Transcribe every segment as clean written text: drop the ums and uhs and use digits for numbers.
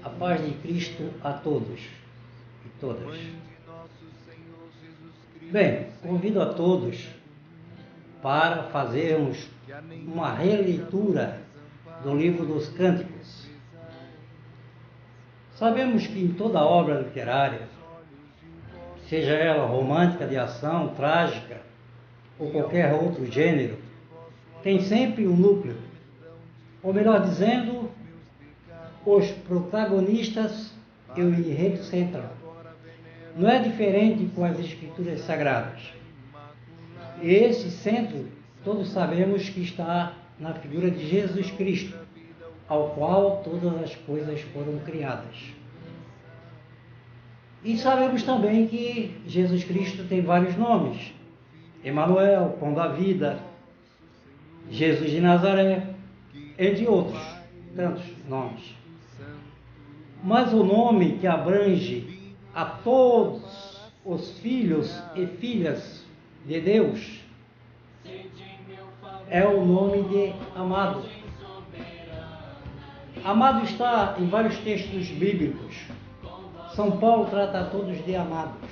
A paz de Cristo a todos e todas. Bem, convido a todos para fazermos uma releitura do livro dos Cânticos. Sabemos que em toda obra literária, seja ela romântica, de ação, trágica ou qualquer outro gênero, tem sempre um núcleo, ou melhor dizendo, os protagonistas e o enredo central. Não é diferente com as Escrituras Sagradas. E esse centro, todos sabemos que está na figura de Jesus Cristo, ao qual todas as coisas foram criadas. E sabemos também que Jesus Cristo tem vários nomes: Emanuel, Pão da Vida, Jesus de Nazaré, entre outros tantos nomes. Mas o nome que abrange a todos os filhos e filhas de Deus é o nome de amado. Amado está em vários textos bíblicos. São Paulo trata a todos de amados.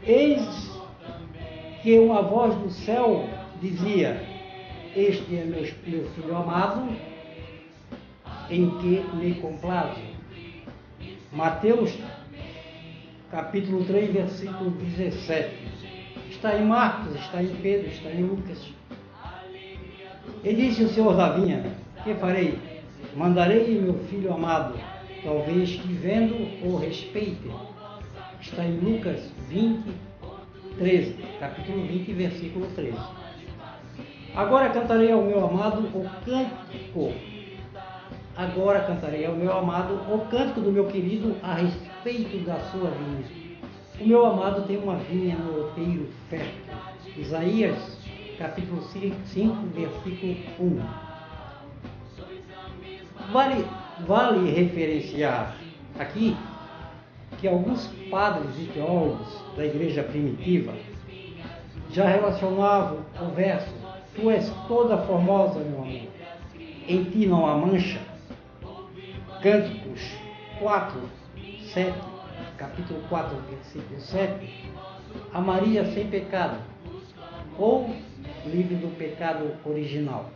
Eis que uma voz do céu dizia: este é meu filho amado, em que me comprazo. Mateus, capítulo 3, versículo 17. Está em Marcos, está em Pedro, está em Lucas. E disse o Senhor da vinha: que farei? Mandarei meu filho amado, talvez que vendo o respeite. Está em Lucas 20, 13, capítulo 20, versículo 13. Agora cantarei ao meu amado o cântico. Agora cantarei ao meu amado o cântico do meu querido a respeito da sua vinha. O meu amado tem uma vinha no outeiro fértil. Isaías, capítulo 5, versículo 1. Vale referenciar aqui que alguns padres e teólogos da igreja primitiva já relacionavam o verso: tu és toda formosa, meu amor, em ti não há mancha. Cânticos 4, 7, capítulo 4, versículo 7, a Maria sem pecado, ou livre do pecado original.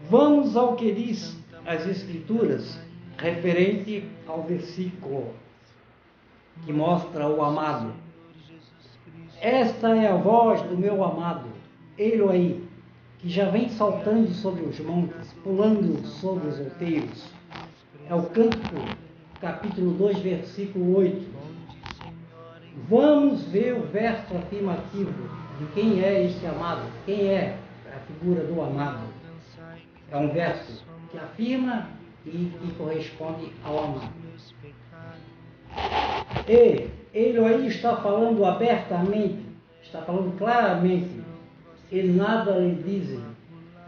Vamos ao que diz as Escrituras referente ao versículo que mostra o amado. Esta é a voz do meu amado, ele aí, que já vem saltando sobre os montes, pulando sobre os outeiros. É o Cântico, capítulo 2, versículo 8. Vamos ver o verso afirmativo de quem é este amado, quem é a figura do amado. É um verso que afirma e que corresponde ao amado. E ele aí está falando abertamente, está falando claramente, e nada lhe dizem.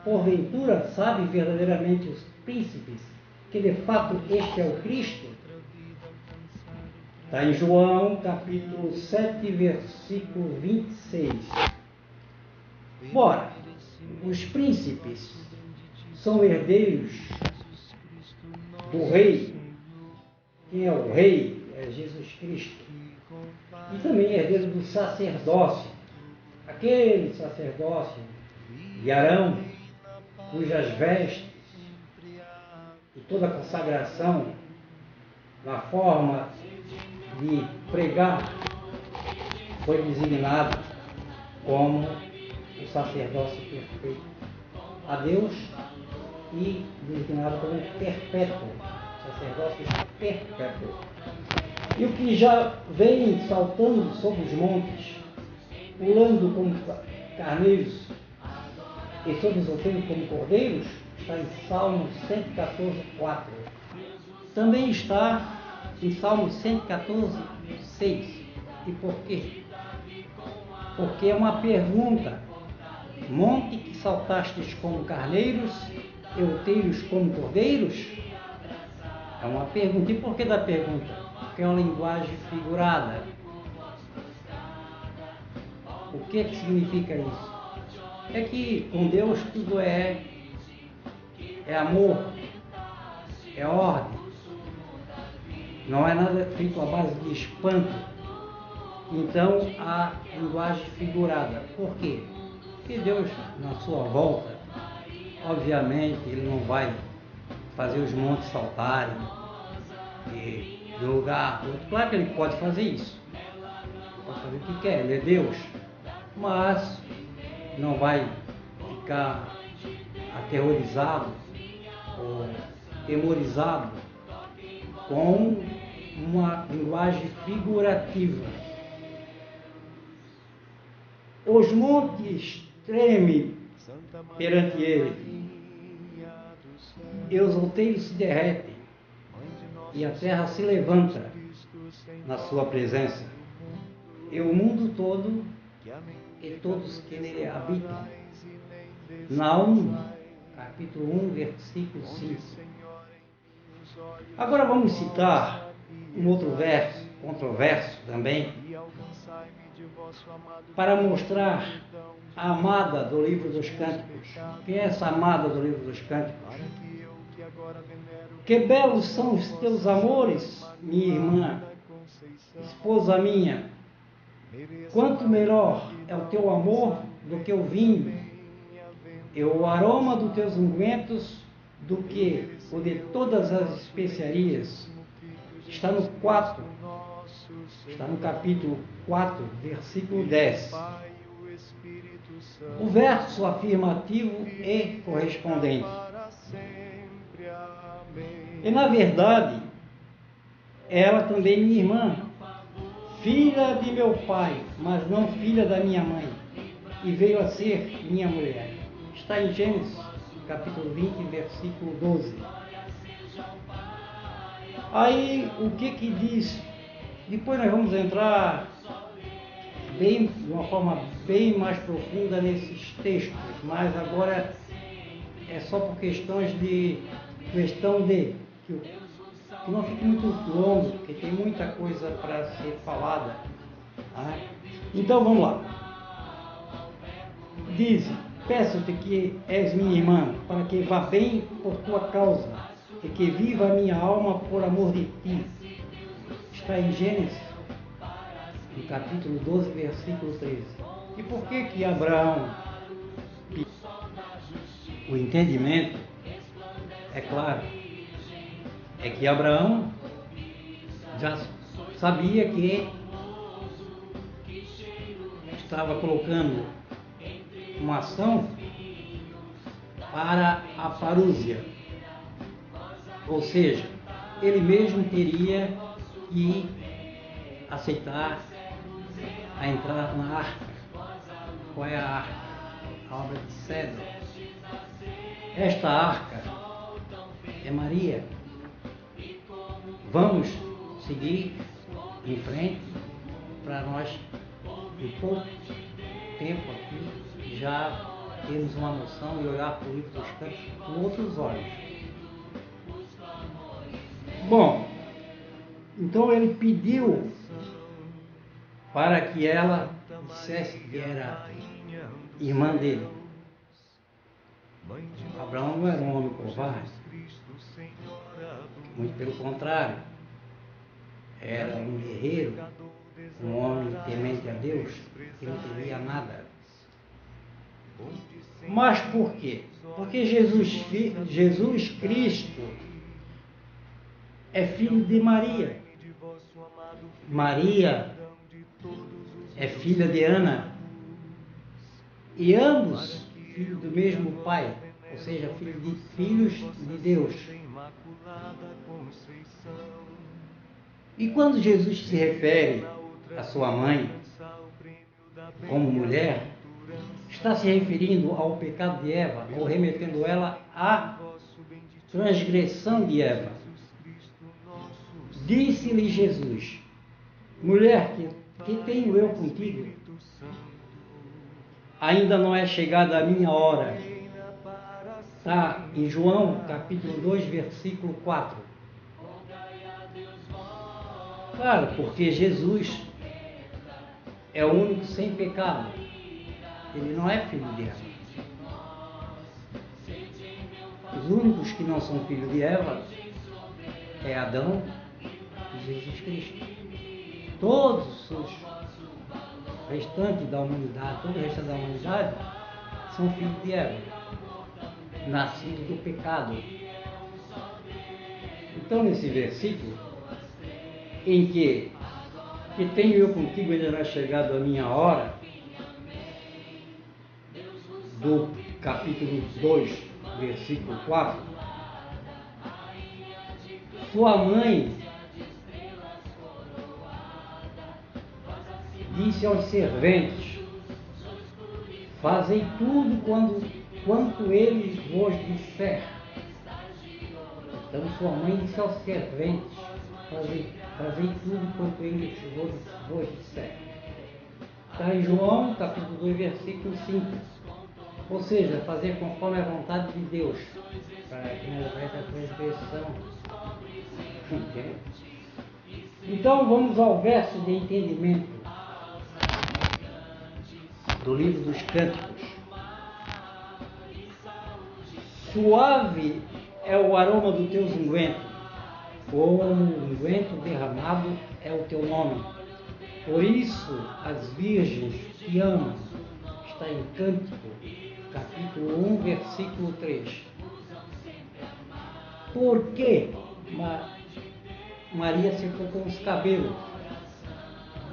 Porventura sabem verdadeiramente os príncipes que de fato este é o Cristo? Está em João, capítulo 7, versículo 26. Ora, os príncipes são herdeiros do rei. Quem é o rei? É Jesus Cristo. E também herdeiro do sacerdócio. Aquele sacerdócio de Arão, cujas vestes e toda a consagração na forma de pregar foi designado como o sacerdócio perfeito a Deus e designado como perpétuo, sacerdócio perpétuo. E o que já vem saltando sobre os montes, pulando como carneiros e sobre os outeiros como cordeiros, está em Salmo 114, 4. Também está em Salmo 114, 6. E por quê? Porque é uma pergunta: monte que saltastes como carneiros e outeiros como cordeiros? É uma pergunta. E por que da pergunta? Porque é uma linguagem figurada. O que significa isso? é que com Deus tudo é amor, é ordem. Não é nada feito à base de espanto. Então, a linguagem figurada. Por quê? Porque Deus, na sua volta, obviamente, Ele não vai fazer os montes saltarem de um lugar para outro. Claro que Ele pode fazer isso. Pode fazer o que quer, Ele é Deus. Mas não vai ficar aterrorizado ou temorizado com uma linguagem figurativa. Os montes tremem perante ele, e os outeiros se derretem, e a terra se levanta na sua presença, e o mundo todo e todos que nele habitam. Naum, capítulo 1, versículo 5. Agora vamos citar um outro verso, controverso também, para mostrar a amada do livro dos Cânticos. Quem é essa amada do livro dos Cânticos? Que belos são os teus amores, minha irmã, esposa minha. Quanto melhor é o teu amor do que o vinho, e o aroma dos teus ungüentos do que o de todas as especiarias. Está no 4, está no capítulo 4, versículo 10. O verso afirmativo e correspondente. E na verdade, ela também minha irmã, filha de meu pai, mas não filha da minha mãe, e veio a ser minha mulher. Está em Gênesis, capítulo 20, versículo 12. Aí, o que diz? Depois nós vamos entrar de uma forma bem mais profunda nesses textos, mas agora é só por questão de que não fique muito longo, porque tem muita coisa para ser falada. Tá? Então vamos lá. Diz: peço-te que és minha irmã, para que vá bem por tua causa, e que viva a minha alma por amor de ti. Está em Gênesis, no capítulo 12, versículo 13. E por que Abraão, o entendimento, é claro, é que Abraão já sabia que estava colocando uma ação para a parúzia, ou seja, ele mesmo teria que aceitar a entrar na arca. Qual é a arca? A obra de cedro. Esta arca é Maria. Vamos seguir em frente para nós, em pouco tempo aqui, já termos uma noção e olhar para o livro dos Cânticos com outros olhos. Bom, então ele pediu para que ela dissesse que era irmã dele. Abraão não era um homem covarde, muito pelo contrário, era um guerreiro, um homem temente a Deus, que não temia nada. Mas por quê? Porque Jesus Cristo é filho de Maria. Maria é filha de Ana. E ambos filhos do mesmo pai, ou seja, filhos de Deus. E quando Jesus se refere à sua mãe como mulher, está se referindo ao pecado de Eva, ou remetendo ela à transgressão de Eva. Disse-lhe Jesus: mulher, que tenho eu contigo? Ainda não é chegada a minha hora. Está em João, capítulo 2, versículo 4. Claro, porque Jesus é o único sem pecado. Ele não é filho de Eva. Os únicos que não são filhos de Eva é Adão e Jesus Cristo. Todos os restantes da humanidade, todo o restante da humanidade são filhos de Eva, nascidos do pecado. Então, nesse versículo, em que tenho eu contigo, ainda não é chegado a minha hora, do capítulo 2, versículo 4, sua mãe disse aos serventes: fazei tudo quanto ele vos disser. Então sua mãe disse aos serventes: fazei tudo quanto ele vos disser. Está em João, capítulo 2, versículo 5. Ou seja, fazer conforme a vontade de Deus, para que não houvesse a transgressão. Okay? Então vamos ao verso de entendimento do livro dos Cânticos. Suave é o aroma do teu unguento, como unguento derramado é o teu nome. Por isso as virgens te amam. Está em Cântico, capítulo 1, versículo 3. Por que Maria se cortou os cabelos?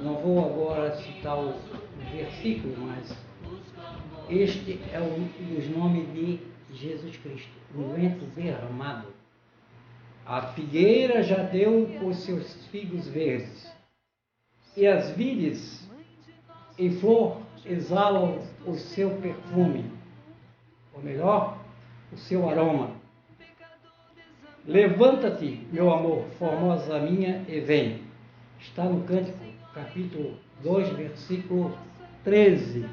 Não vou agora citar o versículo, mas este é um dos nomes de Jesus Cristo, unguento derramado. A figueira já deu os seus figos verdes, e as vides em flor exalam o seu perfume, ou melhor, o seu aroma. Levanta-te, meu amor, formosa minha, e vem. Está no Cântico, capítulo 2, versículo 13.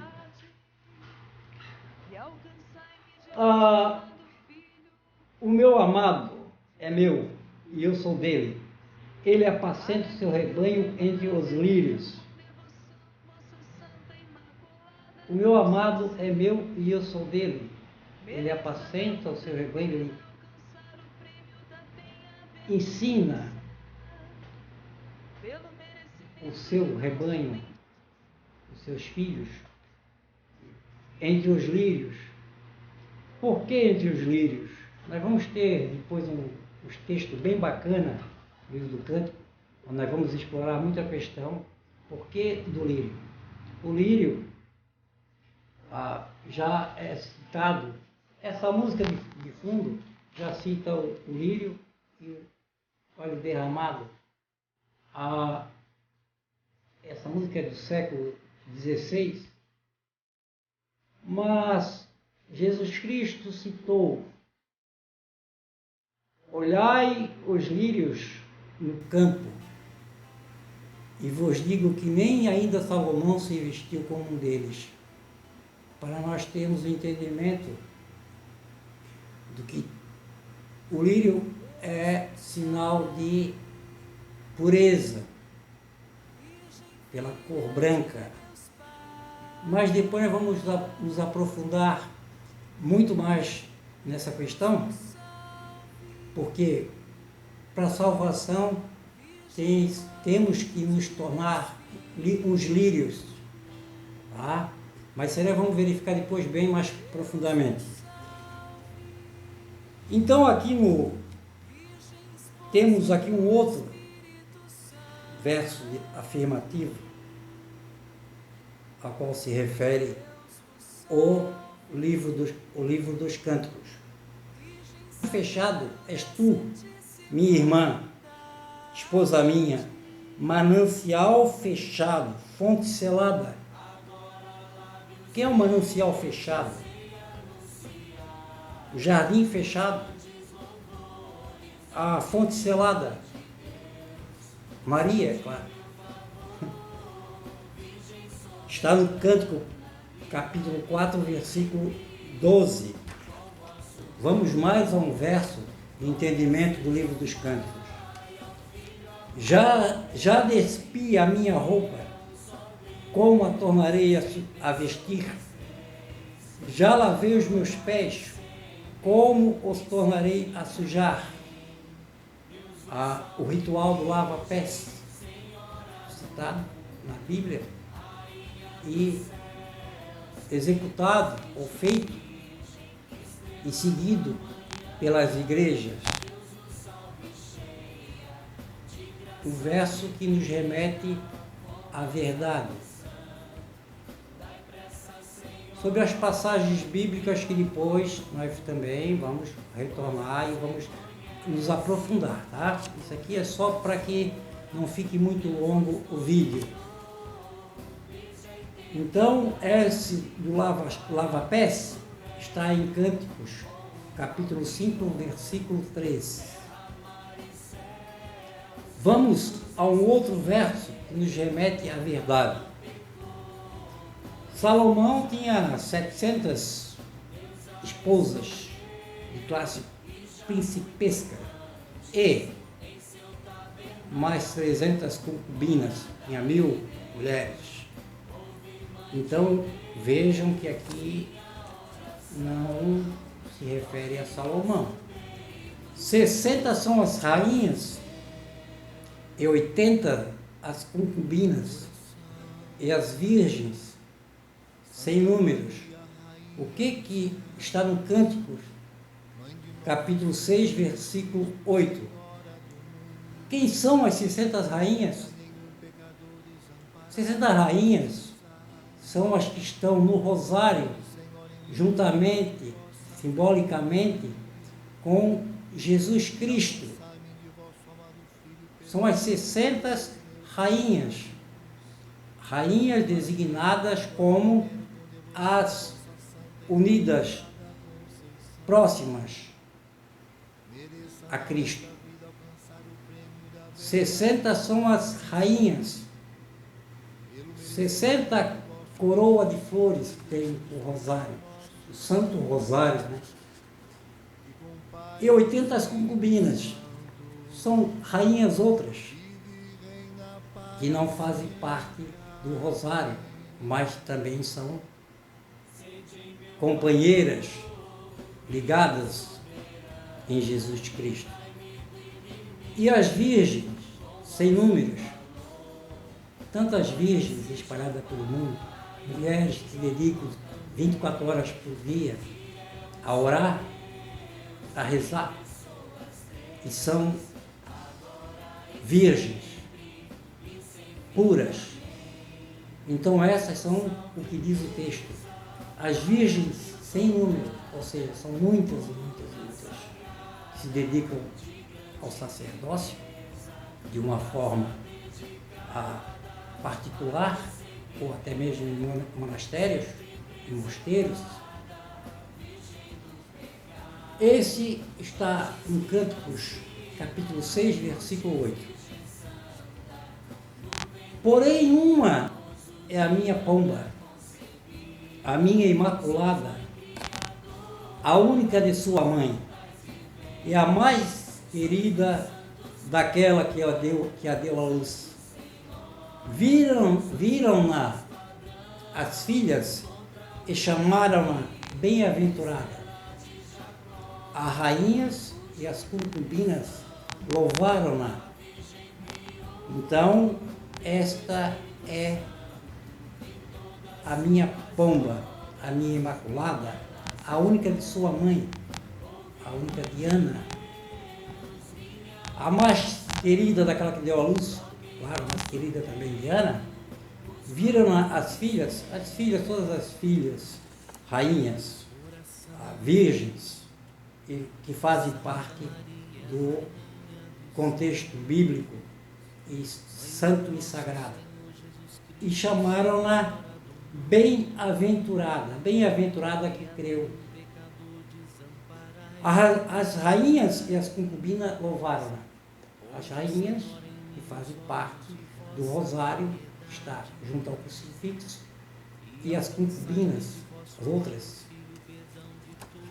O meu amado é meu, e eu sou dele. Ele apacenta o seu rebanho entre os lírios. O meu amado é meu, e eu sou dele. Ele apacenta o seu rebanho, ele ensina o seu rebanho, os seus filhos, entre os lírios. Por que entre os lírios? Nós vamos ter depois uns textos bem bacanas do livro do Cântico, onde nós vamos explorar muito a questão por que do lírio. O lírio já é citado, essa música de fundo já cita o lírio e o óleo derramado. Essa música é do século XVI, mas Jesus Cristo citou: olhai os lírios no campo, e vos digo que nem ainda Salomão se vestiu como um deles. Para nós termos o entendimento do que o lírio é sinal de pureza, pela cor branca. Mas depois nós vamos nos aprofundar muito mais nessa questão, porque para a salvação temos que nos tornar uns lírios, tá? Mas isso nós vamos verificar depois bem mais profundamente. Então temos aqui um outro verso afirmativo, a qual se refere o livro dos Cânticos. Fechado és tu, minha irmã, esposa minha, manancial fechado, fonte selada. O que é um manancial fechado? O jardim fechado, a fonte selada. Maria, é claro. Está no Cântico, capítulo 4, versículo 12. Vamos mais a um verso de entendimento do livro dos Cânticos. Já despi a minha roupa, como a tornarei a vestir? Já lavei os meus pés, como os tornarei a sujar? O ritual do lava-pés, citado na Bíblia, e executado ou feito e seguido pelas igrejas. O verso que nos remete à verdade. Sobre as passagens bíblicas que depois nós também vamos retornar e vamos nos aprofundar, tá? Isso aqui é só para que não fique muito longo o vídeo. Então, esse do lava-pés está em Cânticos, capítulo 5, versículo 13. Vamos a um outro verso que nos remete à verdade. Salomão tinha 700 esposas de classe principesca e mais 300 concubinas, tinha 1000 mulheres. Então vejam que aqui não se refere a Salomão. 60 são as rainhas e 80 as concubinas e as virgens, sem números. O que está no Cânticos, capítulo 6, versículo 8? Quem são as 60 rainhas? 60 rainhas são as que estão no rosário, juntamente, simbolicamente, com Jesus Cristo. São as 60 rainhas, rainhas designadas como as unidas, próximas a Cristo. 60 são as rainhas, 60 coroa de flores que tem o rosário, o Santo Rosário, né? E 80 as concubinas, são rainhas outras, que não fazem parte do rosário, mas também são companheiras ligadas em Jesus Cristo. E as virgens, sem números, tantas virgens espalhadas pelo mundo, mulheres que se dedicam 24 horas por dia a orar, a rezar, e são virgens, puras. Então essas são o que diz o texto. As virgens sem número, ou seja, são muitas e muitas e muitas, que se dedicam ao sacerdócio de uma forma particular, ou até mesmo em monastérios, em mosteiros. Esse está em Cânticos, capítulo 6, versículo 8. Porém, uma é a minha pomba, a minha imaculada, a única de sua mãe, e a mais querida daquela que a deu à luz. Viram-na as filhas e chamaram-na bem-aventurada. As rainhas e as concubinas louvaram-na. Então, esta é a minha pomba, a minha imaculada, a única de sua mãe, a única Diana, a mais querida daquela que deu à luz, claro, mais querida também Diana. Viram as filhas, todas as filhas, rainhas, virgens, que fazem parte do contexto bíblico e santo e sagrado. E chamaram-na bem-aventurada, bem-aventurada que creu. As rainhas e as concubinas louvaram-na. As rainhas, que fazem parte do rosário, que está junto ao crucifixo, e as concubinas, as outras,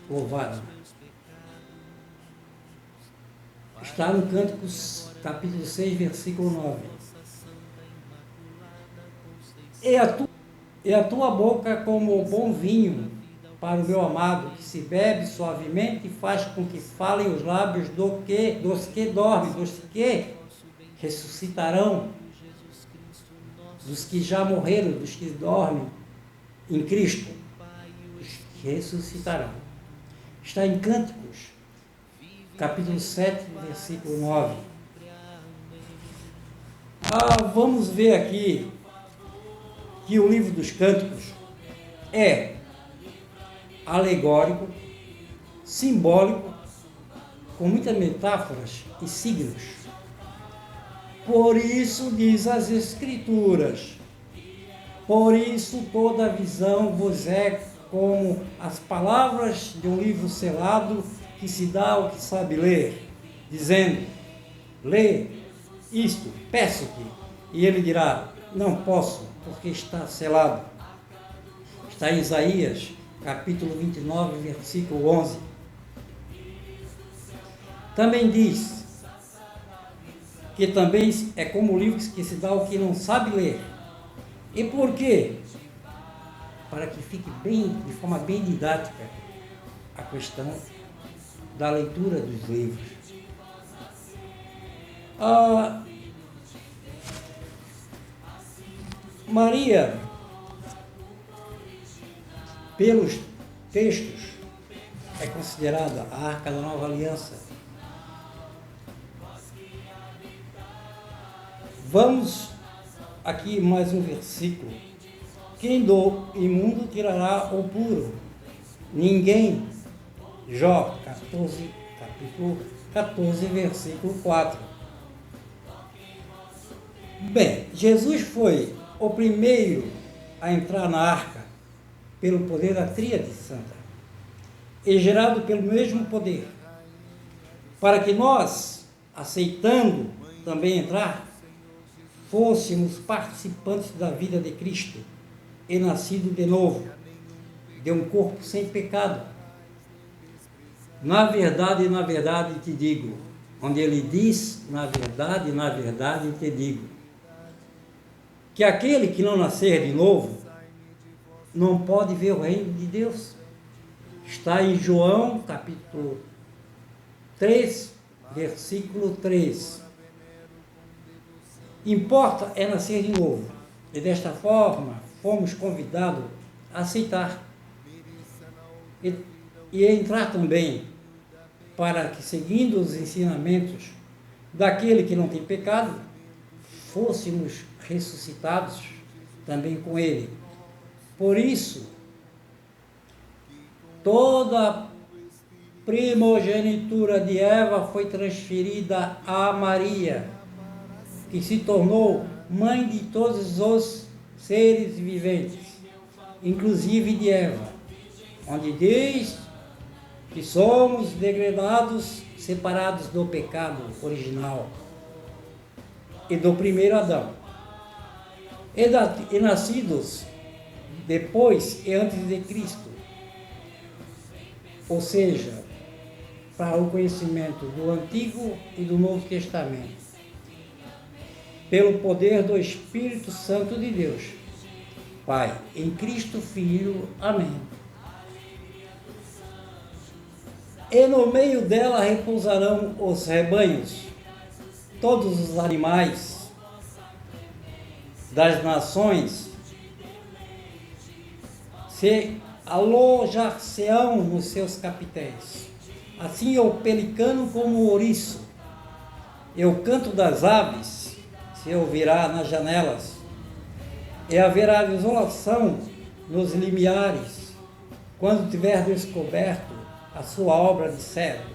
louvaram-na. Está no Cânticos, capítulo 6, versículo 9. E a tua boca como o bom vinho, para o meu amado, que se bebe suavemente e faz com que falem os lábios dos que dormem, dos que ressuscitarão, dos que já morreram, dos que dormem em Cristo, os que ressuscitarão. Está em Cânticos, capítulo 7, versículo 9. Vamos ver aqui que o livro dos Cânticos é alegórico, simbólico, com muitas metáforas e signos. Por isso diz as Escrituras, por isso toda visão vos é como as palavras de um livro selado que se dá ao que sabe ler, dizendo, lê isto, peço-te, e ele dirá, não posso, porque está selado. Está em Isaías, capítulo 29, versículo 11. Também diz que também é como o livro que se dá ao que não sabe ler. E por quê? Para que fique de forma bem didática, a questão da leitura dos livros. Maria, pelos textos, é considerada a Arca da Nova Aliança. Vamos aqui mais um versículo. Quem do imundo tirará o puro? Ninguém. Jó, capítulo 14, versículo 4. Bem, Jesus foi o primeiro a entrar na arca pelo poder da Tríade Santa e gerado pelo mesmo poder, para que nós, aceitando também entrar, fôssemos participantes da vida de Cristo e nascido de novo, de um corpo sem pecado. Na verdade te digo, onde ele diz, na verdade te digo, que aquele que não nascer de novo não pode ver o reino de Deus. Está em João, capítulo 3, versículo 3. Importa é nascer de novo. E desta forma, fomos convidados a aceitar e a entrar também, para que, seguindo os ensinamentos daquele que não tem pecado, fôssemos ressuscitados também com ele. Por isso, toda a primogenitura de Eva foi transferida a Maria, que se tornou mãe de todos os seres viventes, inclusive de Eva, onde diz que somos degradados, separados do pecado original e do primeiro Adão, e nascidos depois e antes de Cristo, ou seja, para o conhecimento do Antigo e do Novo Testamento, pelo poder do Espírito Santo de Deus, Pai, em Cristo Filho. Amém. E no meio dela repousarão os rebanhos, todos os animais das nações se alojar-se-ão nos seus capitéis. Assim o pelicano como o ouriço, e o canto das aves se ouvirá nas janelas, e haverá desolação nos limiares, quando tiver descoberto a sua obra de cedro.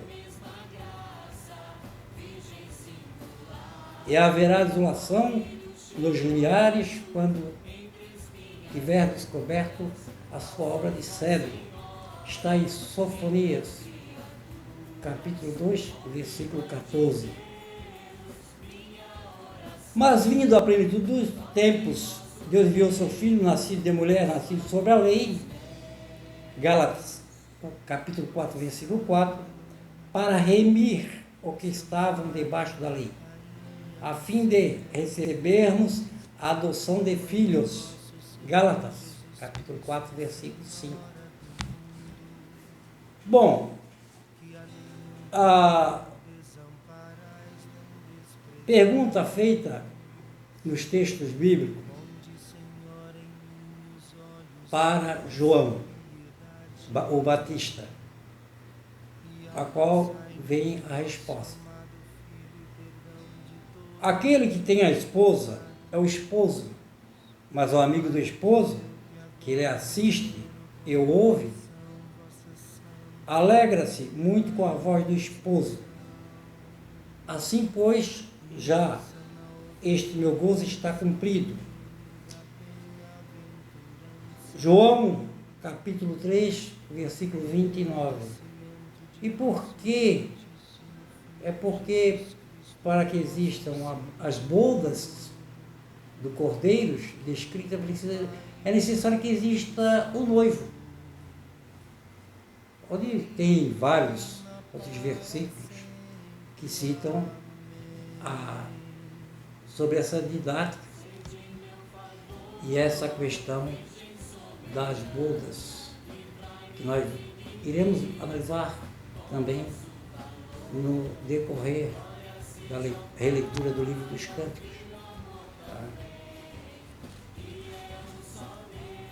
E haverá desolação nos limiares, quando tiver descoberto a sua obra de cedro. Está em Sofonias, capítulo 2, versículo 14. Mas vindo a plenitude dos tempos, Deus enviou seu Filho, nascido de mulher, nascido sobre a lei, Gálatas, capítulo 4, versículo 4, para remir o que estavam debaixo da lei, a fim de recebermos a adoção de filhos. Gálatas, capítulo 4, versículo 5. Bom, a pergunta feita nos textos bíblicos para João, o Batista, a qual vem a resposta. Aquele que tem a esposa é o esposo, mas o amigo do esposo, que ele assiste e ouve, alegra-se muito com a voz do esposo. Assim, pois, já este meu gozo está cumprido. João, capítulo 3, versículo 29. E por quê? É porque, para que existam as bodas do Cordeiro descrita, é necessário que exista o noivo. Onde tem vários outros versículos que citam sobre essa didática e essa questão das bodas, que nós iremos analisar também no decorrer da releitura do livro dos Cânticos. Tá?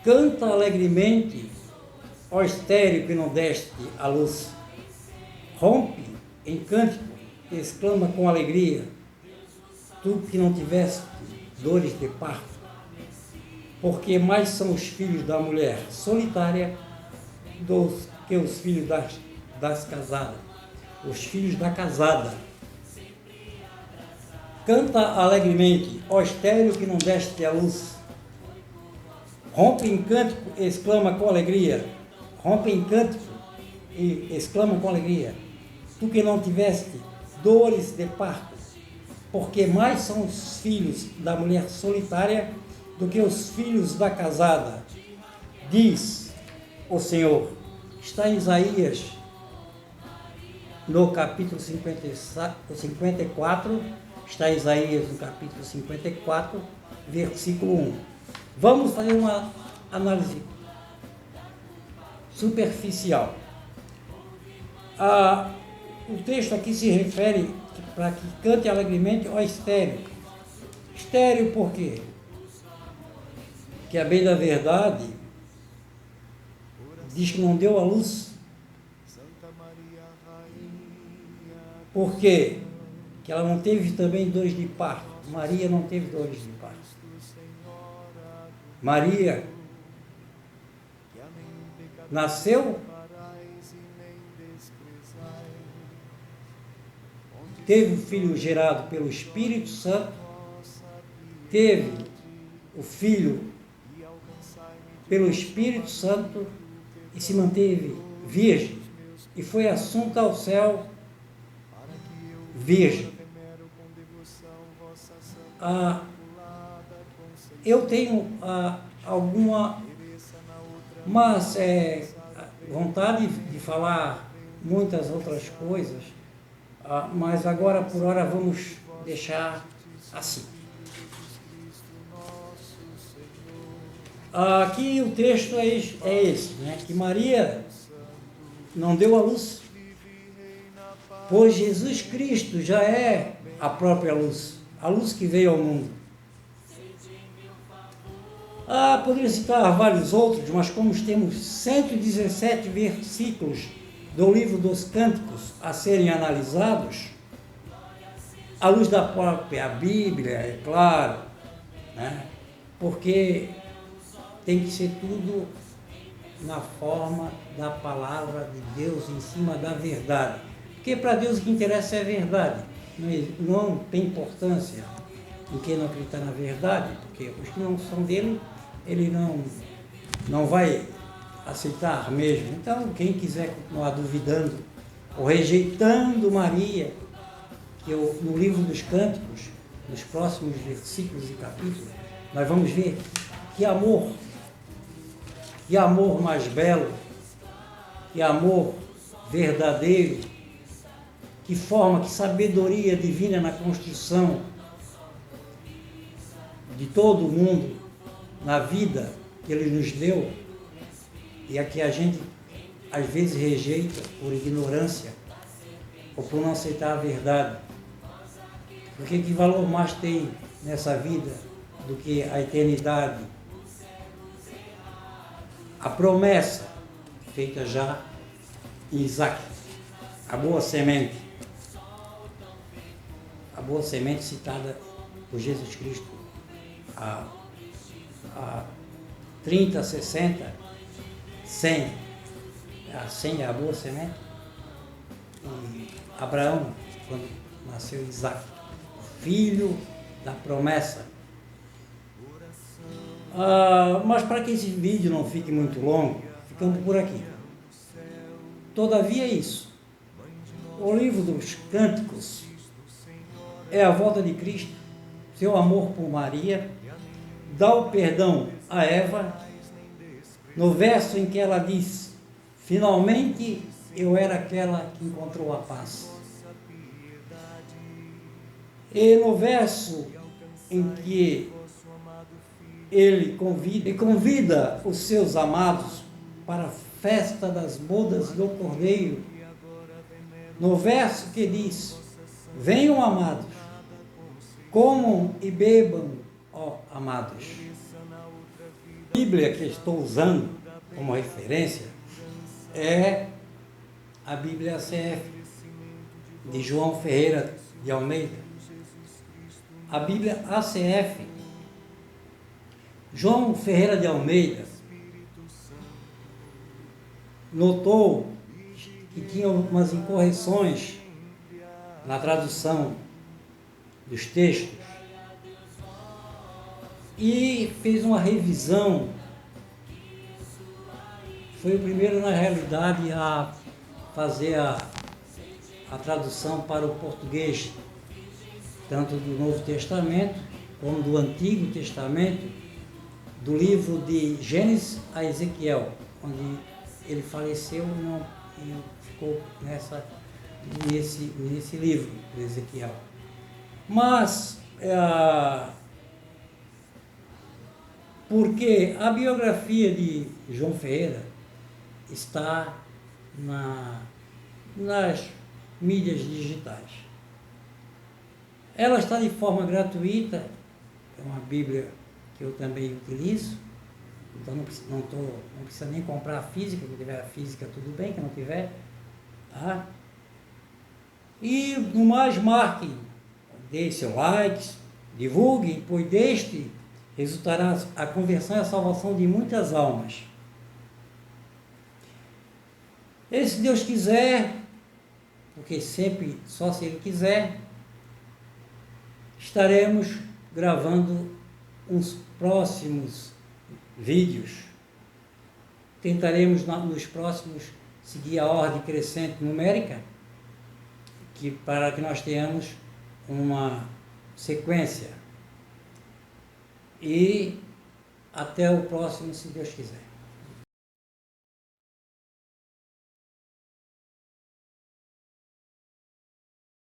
Canta alegremente, ó estéril que não deste a luz, rompe em cântico, exclama com alegria, tu que não tiveste dores de parto, porque mais são os filhos da mulher solitária do que os filhos das casadas, os filhos da casada. Canta alegremente, ó estéril que não deste a luz, rompe em cântico, exclama com alegria, rompe em cântico e exclama com alegria, tu que não tiveste dores de parto, porque mais são os filhos da mulher solitária do que os filhos da casada. Diz o Senhor, está em Isaías, no capítulo 54, está em Isaías no capítulo 54, versículo 1. Vamos fazer uma análise superficial. O texto aqui se refere para que cante alegremente ó estéril. Estéril por quê? Que a bem da verdade diz que não deu à luz. Por quê? Que ela não teve também dores de parto. Maria não teve dores de parto. Maria nasceu, teve o filho gerado pelo Espírito Santo, teve o filho pelo Espírito Santo e se manteve virgem e foi assunta ao céu virgem. Eu tenho alguma vontade de falar muitas outras coisas, mas agora por hora vamos deixar assim. Aqui o texto é esse, né? Que Maria não deu à luz, pois Jesus Cristo já é a própria luz, a luz que veio ao mundo. Poderia citar vários outros, mas como temos 117 versículos do livro dos Cânticos a serem analisados, à luz da própria Bíblia, é claro, né? Porque tem que ser tudo na forma da palavra de Deus, em cima da verdade. Porque para Deus o que interessa é a verdade. Não tem importância em quem não acredita na verdade, porque os que não são dele, ele não vai aceitar mesmo. Então, quem quiser continuar duvidando ou rejeitando Maria, que no livro dos Cânticos, nos próximos versículos e capítulos, nós vamos ver que amor mais belo, que amor verdadeiro, que forma, que sabedoria divina na construção de todo o mundo, na vida que Ele nos deu, e a que a gente às vezes rejeita por ignorância ou por não aceitar a verdade. Porque que valor mais tem nessa vida do que a eternidade? A promessa feita já em Isaac, a boa semente citada por Jesus Cristo há 30, 60, 100. A 100 é a boa semente. E Abraão, quando nasceu Isaac, filho da promessa. Mas para que esse vídeo não fique muito longo, ficamos por aqui. Todavia é isso. O livro dos Cânticos é a volta de Cristo, seu amor por Maria, dá o perdão a Eva, no verso em que ela diz: finalmente eu era aquela que encontrou a paz. E no verso em que ele convida os seus amados para a festa das bodas do Cordeiro, no verso que diz: venham amados, comam e bebam, ó amados. A Bíblia que estou usando como referência é a Bíblia ACF, de João Ferreira de Almeida. A Bíblia ACF, João Ferreira de Almeida notou que tinha umas incorreções na tradução dos textos e fez uma revisão. Foi o primeiro, na realidade, a fazer a tradução para o português, tanto do Novo Testamento como do Antigo Testamento, do livro de Gênesis a Ezequiel, onde ele faleceu e ficou nesse livro de Ezequiel. Mas, porque a biografia de João Ferreira está nas mídias digitais. Ela está de forma gratuita, é uma Bíblia que eu também utilizo, então não precisa nem comprar a física, quem tiver a física tudo bem, quem não tiver, tá? E no mais, marque, dê seu like, divulgue, pois deste resultará a conversão e a salvação de muitas almas. E se Deus quiser, porque sempre só se Ele quiser, estaremos gravando uns próximos vídeos. Tentaremos nos próximos seguir a ordem crescente numérica, para que nós tenhamos uma sequência. E até o próximo, se Deus quiser.